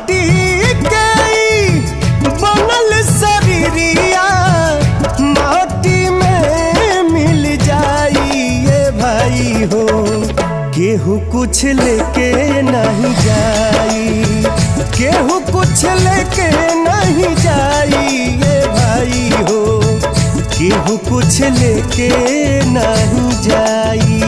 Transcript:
माटी के ई बनल शरीरिया माटी में मिल जाई ये भाई हो। केहू कुछ लेके नहीं जाई, केहू कुछ लेके नहीं जाई ये भाई हो। केहू कुछ लेके नहीं जाई।